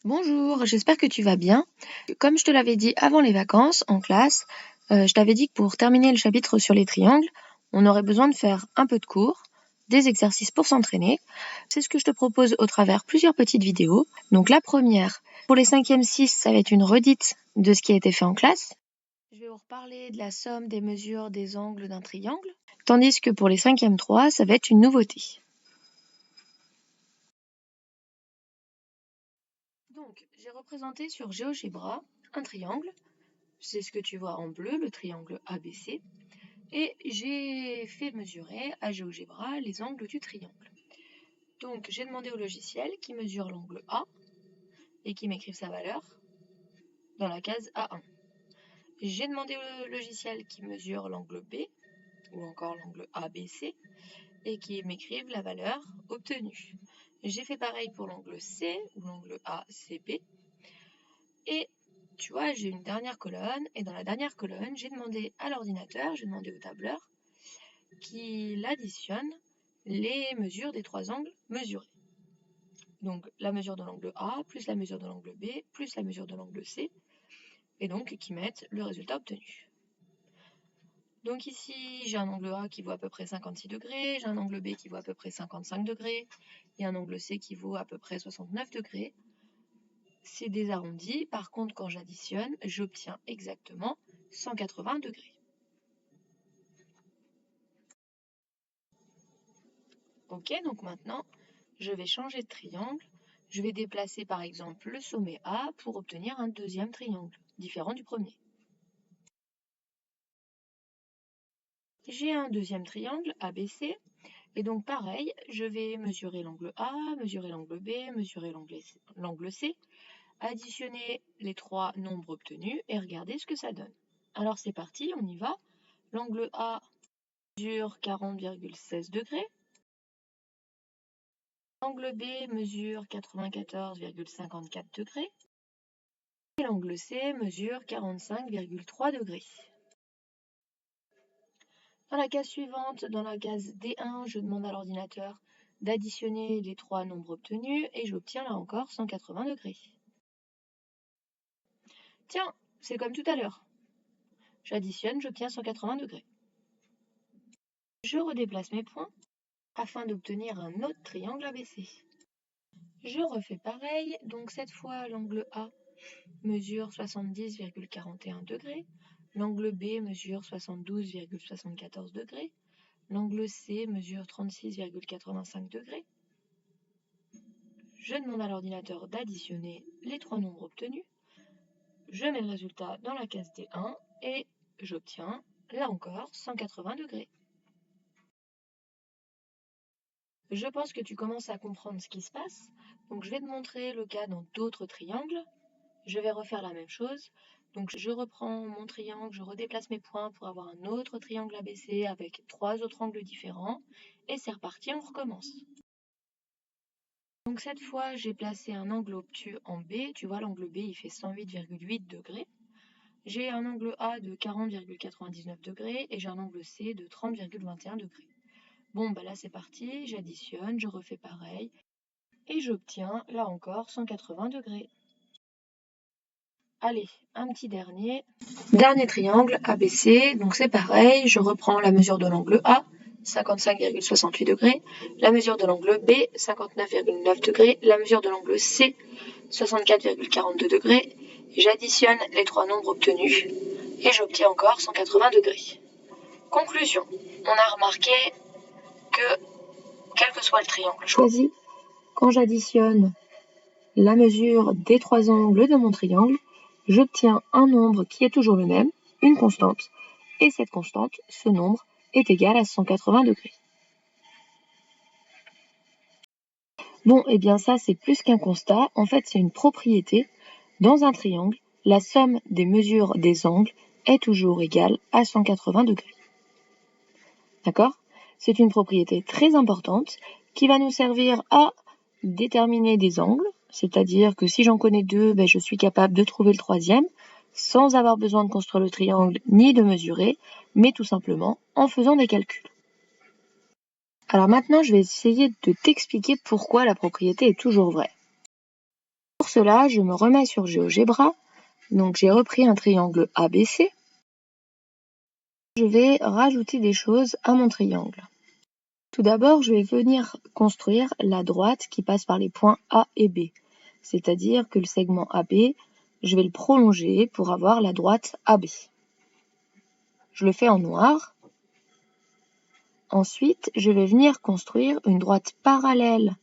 Bonjour, j'espère que tu vas bien. Comme je te l'avais dit avant les vacances en classe, je t'avais dit que pour terminer le chapitre sur les triangles, on aurait besoin de faire un peu de cours, des exercices pour s'entraîner. C'est ce que je te propose au travers plusieurs petites vidéos. Donc la première, pour les 5e 6, ça va être une redite de ce qui a été fait en classe. Je vais vous reparler de la somme des mesures des angles d'un triangle, tandis que pour les 5e 3, ça va être une nouveauté. Donc, j'ai représenté sur GeoGebra un triangle. C'est ce que tu vois en bleu, le triangle ABC. Et j'ai fait mesurer à GeoGebra les angles du triangle. Donc, j'ai demandé au logiciel qui mesure l'angle A et qui m'écrive sa valeur dans la case A1. J'ai demandé au logiciel qui mesure l'angle B ou encore l'angle ABC et qui m'écrive la valeur obtenue. J'ai fait pareil pour l'angle C ou l'angle ACB. Et tu vois, j'ai une dernière colonne et dans la dernière colonne, j'ai demandé à l'ordinateur, j'ai demandé au tableur qu'il additionne les mesures des trois angles mesurés. Donc la mesure de l'angle A plus la mesure de l'angle B plus la mesure de l'angle C et donc qui mettent le résultat obtenu. Donc ici, j'ai un angle A qui vaut à peu près 56 degrés, j'ai un angle B qui vaut à peu près 55 degrés et un angle C qui vaut à peu près 69 degrés. C'est des arrondis, par contre quand j'additionne, j'obtiens exactement 180 degrés. Ok, donc maintenant, je vais changer de triangle. Je vais déplacer par exemple le sommet A pour obtenir un deuxième triangle, différent du premier. J'ai un deuxième triangle ABC, et donc pareil, je vais mesurer l'angle A, mesurer l'angle B, mesurer l'angle C, additionner les trois nombres obtenus et regarder ce que ça donne. Alors c'est parti, on y va. L'angle A mesure 40,16 degrés. L'angle B mesure 94,54 degrés. Et l'angle C mesure 45,3 degrés. Dans la case suivante, dans la case D1, je demande à l'ordinateur d'additionner les trois nombres obtenus et j'obtiens là encore 180 degrés. Tiens, c'est comme tout à l'heure. J'additionne, j'obtiens 180 degrés. Je redéplace mes points afin d'obtenir un autre triangle ABC. Je refais pareil, donc cette fois l'angle A mesure 70,41 degrés, l'angle B mesure 72,74 degrés, l'angle C mesure 36,85 degrés. Je demande à l'ordinateur d'additionner les trois nombres obtenus. Je mets le résultat dans la case D1 et j'obtiens, là encore, 180 degrés. Je pense que tu commences à comprendre ce qui se passe, donc je vais te montrer le cas dans d'autres triangles. Je vais refaire la même chose. Donc je reprends mon triangle, je redéplace mes points pour avoir un autre triangle ABC avec trois autres angles différents. Et c'est reparti, on recommence. Donc cette fois, j'ai placé un angle obtus en B. Tu vois, l'angle B, il fait 108,8 degrés. J'ai un angle A de 40,99 degrés et j'ai un angle C de 30,21 degrés. Bon, bah là c'est parti, j'additionne, je refais pareil. Et j'obtiens, là encore, 180 degrés. Allez, un petit dernier. Dernier triangle ABC, donc c'est pareil, je reprends la mesure de l'angle A, 55,68 degrés, la mesure de l'angle B, 59,9 degrés, la mesure de l'angle C, 64,42 degrés, j'additionne les trois nombres obtenus et j'obtiens encore 180 degrés. Conclusion, on a remarqué que, quel que soit le triangle choisi, quand j'additionne la mesure des trois angles de mon triangle, j'obtiens un nombre qui est toujours le même, une constante, et cette constante, ce nombre, est égal à 180 degrés. Bon, et bien ça c'est plus qu'un constat, en fait c'est une propriété. Dans un triangle, la somme des mesures des angles est toujours égale à 180 degrés. D'accord ? C'est une propriété très importante qui va nous servir à déterminer des angles, c'est-à-dire que si j'en connais deux, je suis capable de trouver le troisième sans avoir besoin de construire le triangle ni de mesurer, mais tout simplement en faisant des calculs. Alors maintenant, je vais essayer de t'expliquer pourquoi la propriété est toujours vraie. Pour cela, cela, je me remets sur GeoGebra. Donc j'ai repris un triangle ABC. Je vais rajouter des choses à mon triangle. Tout d'abord, je vais venir construire la droite qui passe par les points A et B. C'est-à-dire que le segment AB, je vais le prolonger pour avoir la droite AB. Je le fais en noir. Ensuite, je vais venir construire une droite parallèle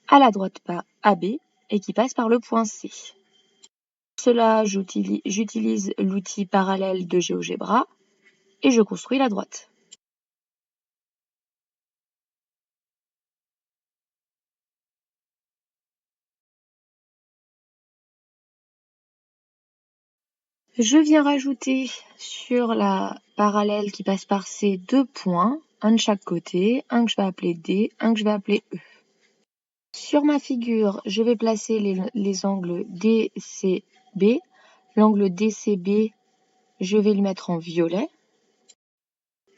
à la droite AB et qui passe par le point C. Pour cela, j'utilise l'outil parallèle de GeoGebra et je construis la droite. Je viens rajouter sur la parallèle qui passe par ces deux points, un de chaque côté, un que je vais appeler D, un que je vais appeler E. Sur ma figure, je vais placer les angles DCB. L'angle DCB, je vais le mettre en violet.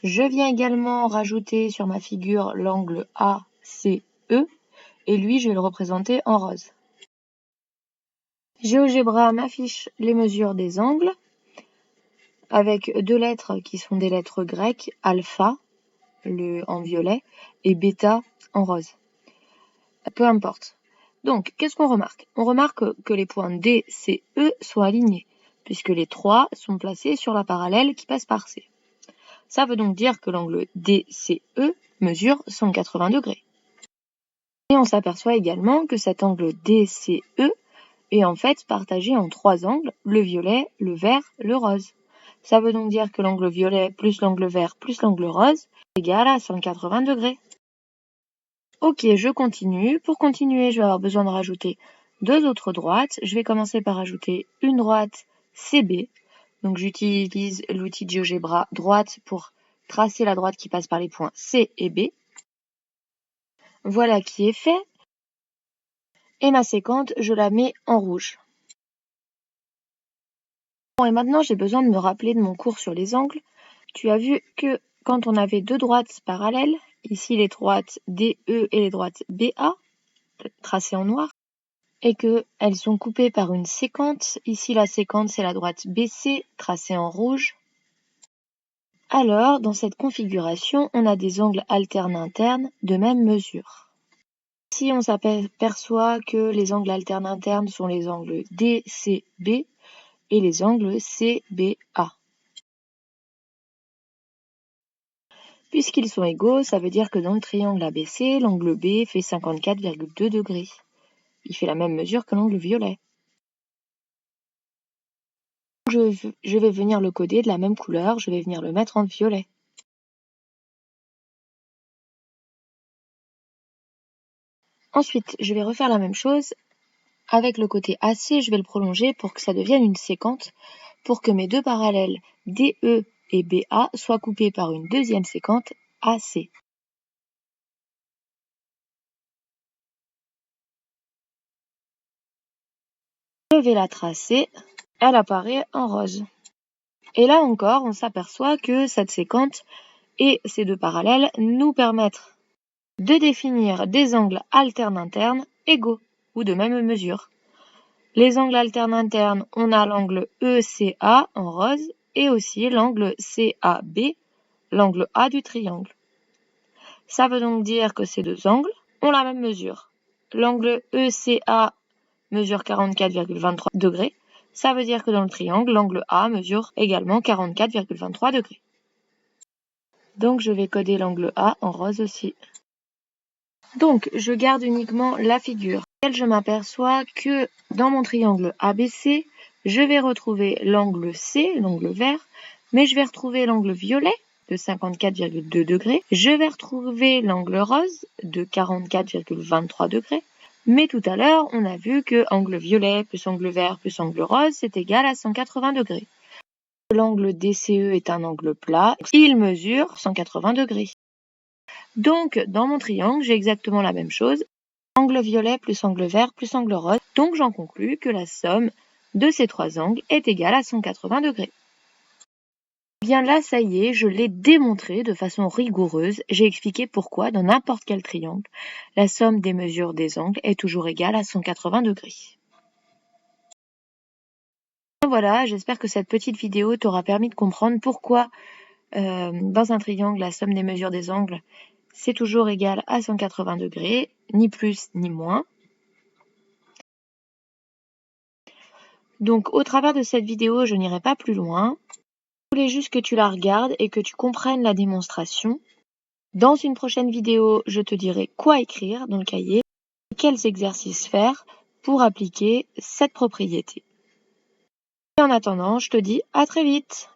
Je viens également rajouter sur ma figure l'angle ACE et lui, je vais le représenter en rose. GeoGebra m'affiche les mesures des angles avec deux lettres qui sont des lettres grecques, alpha en violet et bêta en rose. Peu importe. Donc, qu'est-ce qu'on remarque? On remarque que les points D, C, E sont alignés, puisque les trois sont placés sur la parallèle qui passe par C. Ça veut donc dire que l'angle DCE mesure 180 degrés. Et on s'aperçoit également que cet angle DCE est en fait partagé en trois angles, le violet, le vert, le rose. Ça veut donc dire que l'angle violet plus l'angle vert plus l'angle rose est égal à 180 degrés. Ok, je continue. Pour continuer, je vais avoir besoin de rajouter deux autres droites. Je vais commencer par ajouter une droite CB. Donc j'utilise l'outil de GeoGebra droite pour tracer la droite qui passe par les points C et B. Voilà qui est fait. Et ma séquente, je la mets en rouge. Bon, et maintenant, j'ai besoin de me rappeler de mon cours sur les angles. Tu as vu que quand on avait deux droites parallèles, ici les droites DE et les droites BA, tracées en noir, et qu'elles sont coupées par une séquente. Ici, la séquente, c'est la droite BC, tracée en rouge. Alors, dans cette configuration, on a des angles alternes internes de même mesure. Ici, on s'aperçoit que les angles alternes internes sont les angles DCB et les angles CBA. Puisqu'ils sont égaux, ça veut dire que dans le triangle ABC, l'angle B fait 54,2 degrés. Il fait la même mesure que l'angle violet. Je vais venir le coder de la même couleur, je vais venir le mettre en violet. Ensuite, je vais refaire la même chose. Avec le côté AC, je vais le prolonger pour que ça devienne une séquente, pour que mes deux parallèles DE et BA soient coupés par une deuxième séquente AC. Je vais la tracer, elle apparaît en rose. Et là encore, on s'aperçoit que cette séquente et ces deux parallèles nous permettent de définir des angles alternes internes égaux ou de même mesure. Les angles alternes internes, on a l'angle ECA en rose et aussi l'angle CAB, l'angle A du triangle. Ça veut donc dire que ces deux angles ont la même mesure. L'angle ECA mesure 44,23 degrés. Ça veut dire que dans le triangle, l'angle A mesure également 44,23 degrés. Donc je vais coder l'angle A en rose aussi. Donc je garde uniquement la figure. Je m'aperçois que dans mon triangle ABC, je vais retrouver l'angle C, l'angle vert, mais je vais retrouver l'angle violet de 54,2 degrés. Je vais retrouver l'angle rose de 44,23 degrés. Mais tout à l'heure, on a vu que angle violet plus angle vert plus angle rose, c'est égal à 180 degrés. L'angle DCE est un angle plat, il mesure 180 degrés. Donc, dans mon triangle, j'ai exactement la même chose. Angle violet plus angle vert plus angle rose. Donc, j'en conclus que la somme de ces trois angles est égale à 180 degrés. Bien là, ça y est, je l'ai démontré de façon rigoureuse. J'ai expliqué pourquoi, dans n'importe quel triangle, la somme des mesures des angles est toujours égale à 180 degrés. Voilà, j'espère que cette petite vidéo t'aura permis de comprendre pourquoi dans un triangle, la somme des mesures des angles, c'est toujours égal à 180 degrés, ni plus ni moins. Donc au travers de cette vidéo, je n'irai pas plus loin. Je voulais juste que tu la regardes et que tu comprennes la démonstration. Dans une prochaine vidéo, je te dirai quoi écrire dans le cahier et quels exercices faire pour appliquer cette propriété. Et en attendant, je te dis à très vite!